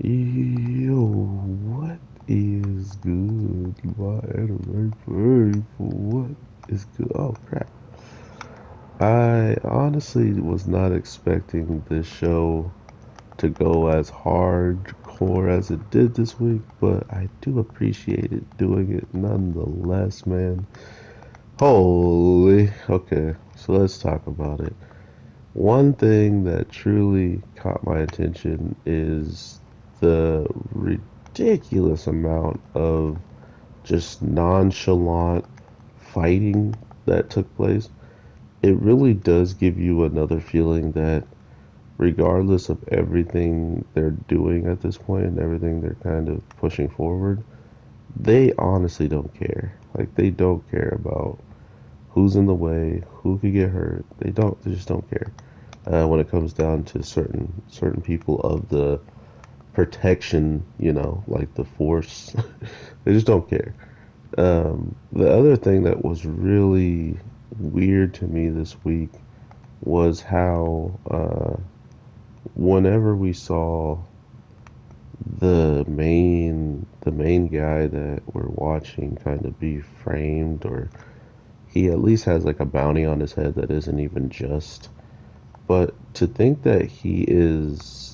Yo, what is good? My anime faithful. What is good? Oh crap. I honestly was not expecting this show to go as hardcore as it did this week, but I do appreciate it doing it nonetheless, man. Holy. Okay, so let's talk about it. One thing that truly caught my attention is the ridiculous amount of just nonchalant fighting that took place. It really does give you another feeling that regardless of everything they're doing at this point and everything they're kind of pushing forward, they honestly don't care. Like they don't care about who's in the way, who could get hurt. They just don't care. When it comes down to certain people of the protection, like the force, they just don't care. The other thing that was really weird to me this week was how whenever we saw the main guy that we're watching kind of be framed, or he at least has like a bounty on his head that isn't even just. But to think that he is,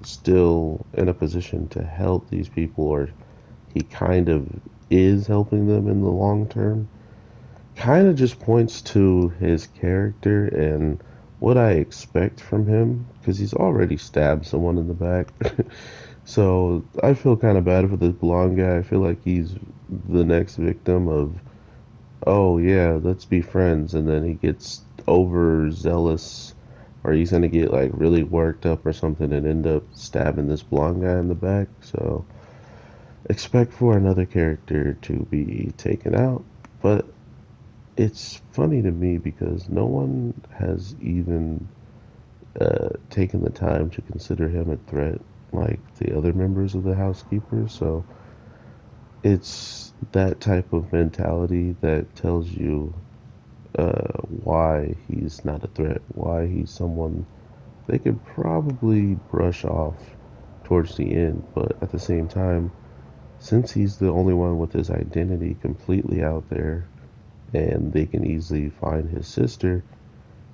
still in a position to help these people, or he kind of is helping them in the long term, kind of just points to his character and what I expect from him, because he's already stabbed someone in the back. So I feel kind of bad for this blonde guy. I feel like he's the next victim of, oh yeah, let's be friends, and then he gets overzealous, or he's gonna get like really worked up or something and end up stabbing this blonde guy in the back. So expect for another character to be taken out. But it's funny to me because no one has even taken the time to consider him a threat like the other members of the housekeepers. So it's that type of mentality that tells you why he's not a threat, why he's someone they could probably brush off towards the end. But at the same time, since he's the only one with his identity completely out there and they can easily find his sister,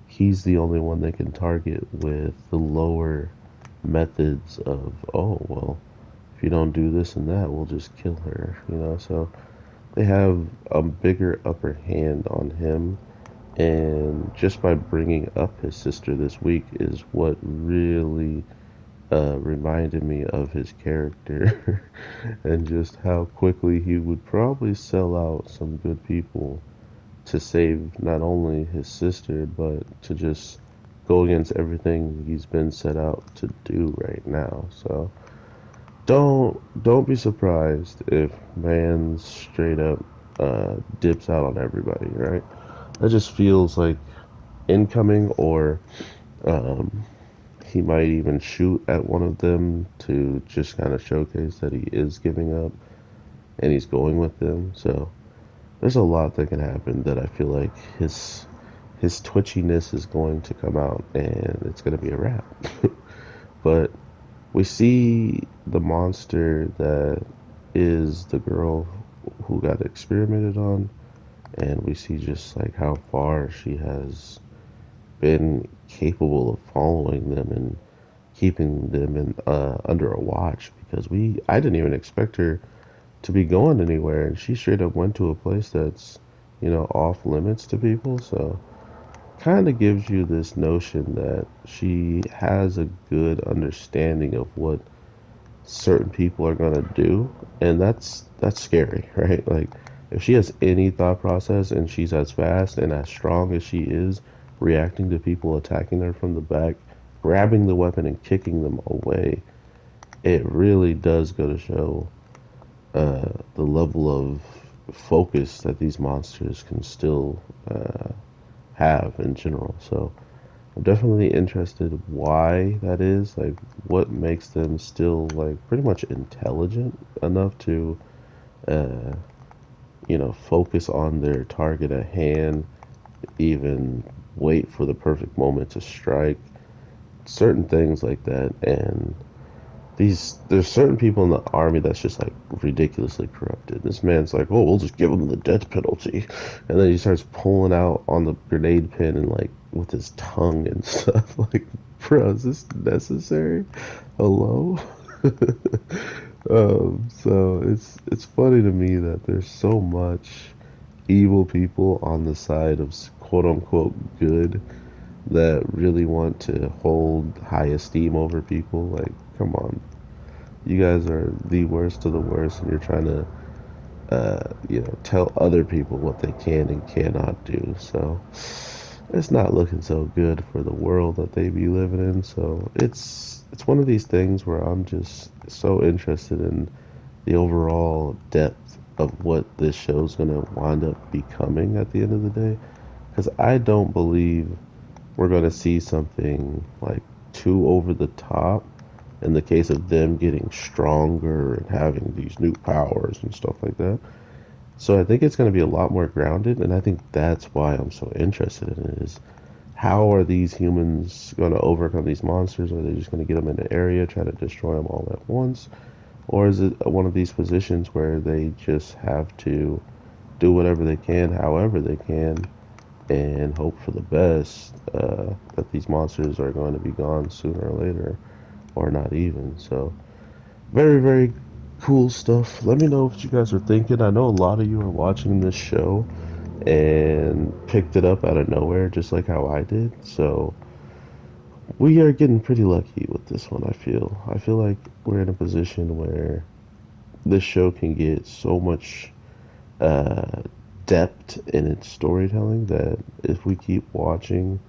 he's the only one they can target with the lower methods of, oh, well, if you don't do this and that, we'll just kill her. So they have a bigger upper hand on him, and just by bringing up his sister this week is what really reminded me of his character and just how quickly he would probably sell out some good people to save not only his sister but to just go against everything he's been set out to do right now. So don't be surprised if man straight up dips out on everybody, right? That just feels like incoming, or um, he might even shoot at one of them to just kind of showcase that he is giving up and he's going with them. So there's a lot that can happen that I feel like his twitchiness is going to come out and it's going to be a wrap. But we see the monster that is the girl who got experimented on, and we see just like how far she has been capable of following them and keeping them in under a watch, because I didn't even expect her to be going anywhere, and she straight up went to a place that's off limits to people. So kind of gives you this notion that she has a good understanding of what certain people are going to do, and that's scary, right? Like if she has any thought process and she's as fast and as strong as she is reacting to people attacking her from the back, grabbing the weapon and kicking them away, it really does go to show the level of focus that these monsters can still have in general. So I'm definitely interested why that is, like what makes them still like pretty much intelligent enough to uh, focus on their target at hand, even wait for the perfect moment to strike, certain things like that. And there's certain people in the army that's just like ridiculously corrupted. This man's like, oh, we'll just give him the death penalty, and then he starts pulling out on the grenade pin and like with his tongue and stuff. Like, bro, is this necessary? Hello. So it's funny to me that there's so much evil people on the side of quote unquote good that really want to hold high esteem over people. Like, come on, you guys are the worst of the worst, and you're trying to, tell other people what they can and cannot do. So it's not looking so good for the world that they be living in. So it's one of these things where I'm just so interested in the overall depth of what this show's gonna wind up becoming at the end of the day. Because I don't believe we're gonna see something like too over the top in the case of them getting stronger and having these new powers and stuff like that. So I think it's going to be a lot more grounded, and I think that's why I'm so interested in it. Is how are these humans going to overcome these monsters? Are they just going to get them in an area, try to destroy them all at once, or is it one of these positions where they just have to do whatever they can, however they can, and hope for the best that these monsters are going to be gone sooner or later, or not even? So very, very cool stuff. Let me know what you guys are thinking. I know a lot of you are watching this show and picked it up out of nowhere, just like how I did. So we are getting pretty lucky with this one, I feel. I feel like we're in a position where this show can get so much uh, depth in its storytelling that if we keep watching,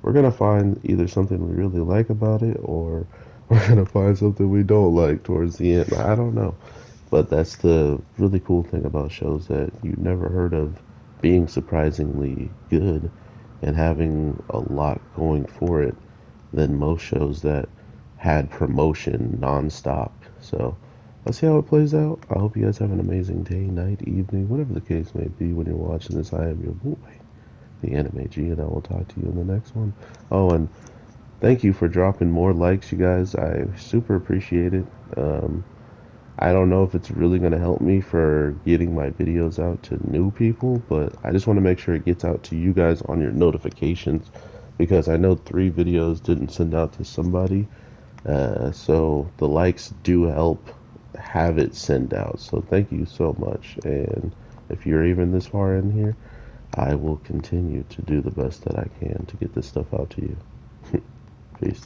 we're gonna find either something we really like about it or we're gonna find something we don't like towards the end. I don't know. But that's the really cool thing about shows that you never heard of being surprisingly good and having a lot going for it than most shows that had promotion nonstop. So let's see how it plays out. I hope you guys have an amazing day, night, evening, whatever the case may be when you're watching this. I am your boy, the Anime G, and I will talk to you in the next one. Oh, and thank you for dropping more likes, you guys. I super appreciate it. I don't know if it's really going to help me for getting my videos out to new people, but I just want to make sure it gets out to you guys on your notifications because I know 3 videos didn't send out to somebody. So the likes do help have it send out. So thank you so much. And if you're even this far in here, I will continue to do the best that I can to get this stuff out to you. Peace.